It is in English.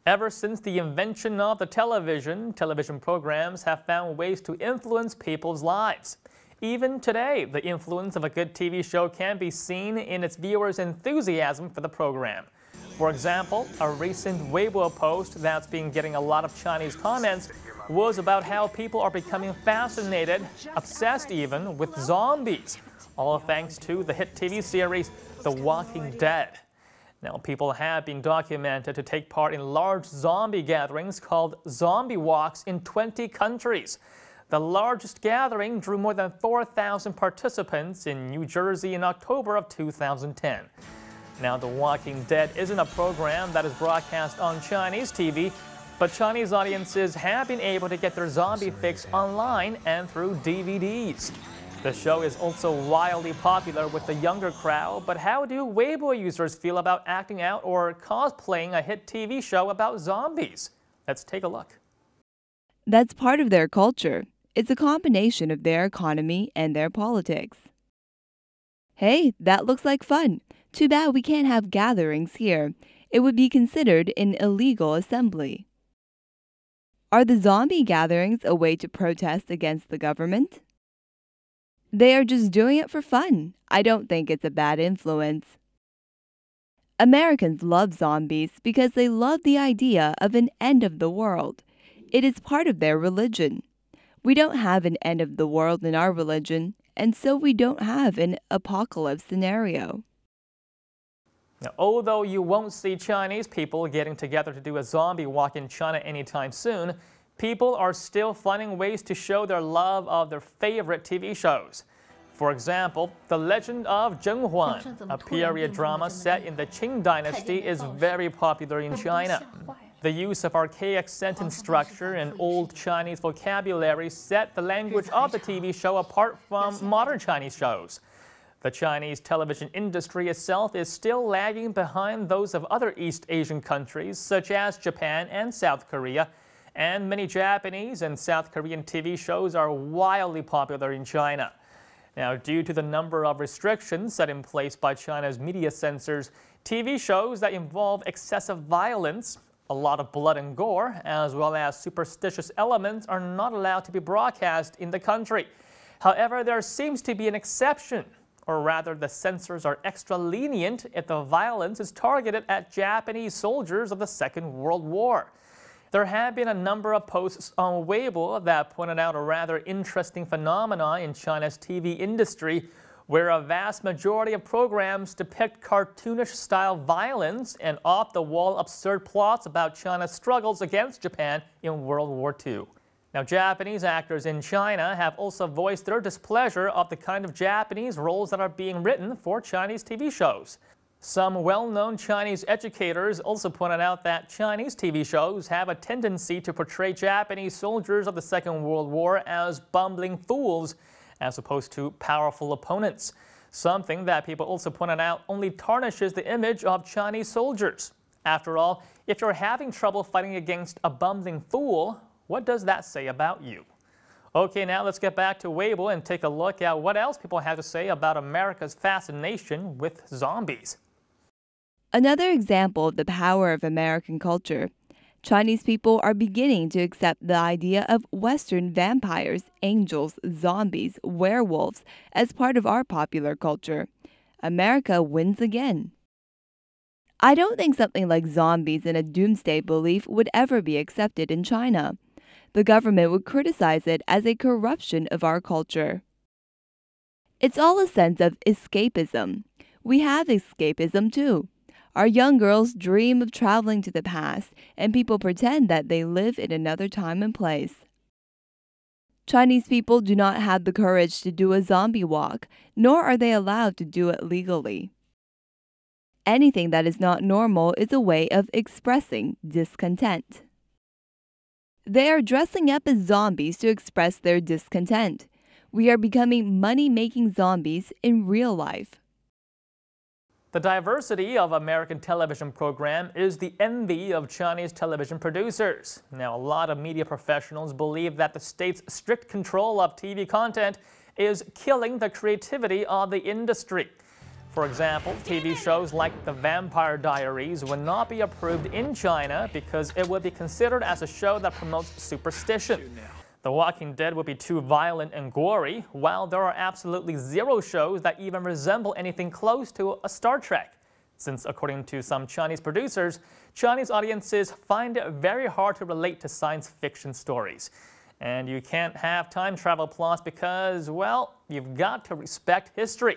Ever since the invention of the television programs have found ways to influence people's lives. Even today, the influence of a good TV show can be seen in its viewers' enthusiasm for the program. For example, a recent Weibo post that's been getting a lot of Chinese comments was about how people are becoming fascinated, obsessed even, with zombies, all thanks to the hit TV series The Walking Dead. Now, people have been documented to take part in large zombie gatherings called zombie walks in 20 countries. The largest gathering drew more than 4,000 participants in New Jersey in October of 2010. Now, The Walking Dead isn't a program that is broadcast on Chinese TV, but Chinese audiences have been able to get their zombie fix online and through DVDs. The show is also wildly popular with the younger crowd, but how do Weibo users feel about acting out or cosplaying a hit TV show about zombies? Let's take a look. That's part of their culture. It's a combination of their economy and their politics. Hey, that looks like fun. Too bad we can't have gatherings here. It would be considered an illegal assembly. Are the zombie gatherings a way to protest against the government? They are just doing it for fun. I don't think it's a bad influence. Americans love zombies because they love the idea of an end of the world. It is part of their religion. We don't have an end of the world in our religion, and so we don't have an apocalypse scenario. Now, although you won't see Chinese people getting together to do a zombie walk in China anytime soon, people are still finding ways to show their love of their favorite TV shows. For example, The Legend of Zheng Huan, a period drama set in the Qing dynasty, is very popular in China. The use of archaic sentence structure and old Chinese vocabulary set the language of the TV show apart from modern Chinese shows. The Chinese television industry itself is still lagging behind those of other East Asian countries such as Japan and South Korea, and many Japanese and South Korean TV shows are wildly popular in China. Now, due to the number of restrictions set in place by China's media censors, TV shows that involve excessive violence, a lot of blood and gore, as well as superstitious elements are not allowed to be broadcast in the country. However, there seems to be an exception. Or rather, the censors are extra lenient if the violence is targeted at Japanese soldiers of the Second World War. There have been a number of posts on Weibo that pointed out a rather interesting phenomenon in China's TV industry, where a vast majority of programs depict cartoonish-style violence and off-the-wall absurd plots about China's struggles against Japan in World War II. Now, Japanese actors in China have also voiced their displeasure of the kind of Japanese roles that are being written for Chinese TV shows. Some well-known Chinese educators also pointed out that Chinese TV shows have a tendency to portray Japanese soldiers of the Second World War as bumbling fools, as opposed to powerful opponents. Something that people also pointed out only tarnishes the image of Chinese soldiers. After all, if you're having trouble fighting against a bumbling fool, what does that say about you? Okay, now let's get back to Weibo and take a look at what else people have to say about America's fascination with zombies. Another example of the power of American culture. Chinese people are beginning to accept the idea of Western vampires, angels, zombies, werewolves as part of our popular culture. America wins again. I don't think something like zombies and a doomsday belief would ever be accepted in China. The government would criticize it as a corruption of our culture. It's all a sense of escapism. We have escapism too. Our young girls dream of traveling to the past, and people pretend that they live in another time and place. Chinese people do not have the courage to do a zombie walk, nor are they allowed to do it legally. Anything that is not normal is a way of expressing discontent. They are dressing up as zombies to express their discontent. We are becoming money-making zombies in real life. The diversity of American television program is the envy of Chinese television producers. Now, a lot of media professionals believe that the state's strict control of TV content is killing the creativity of the industry. For example, TV shows like The Vampire Diaries would not be approved in China because it would be considered as a show that promotes superstition. The Walking Dead would be too violent and gory, while there are absolutely zero shows that even resemble anything close to a Star Trek. Since, according to some Chinese producers, Chinese audiences find it very hard to relate to science fiction stories. And you can't have time travel plots because, well, you've got to respect history.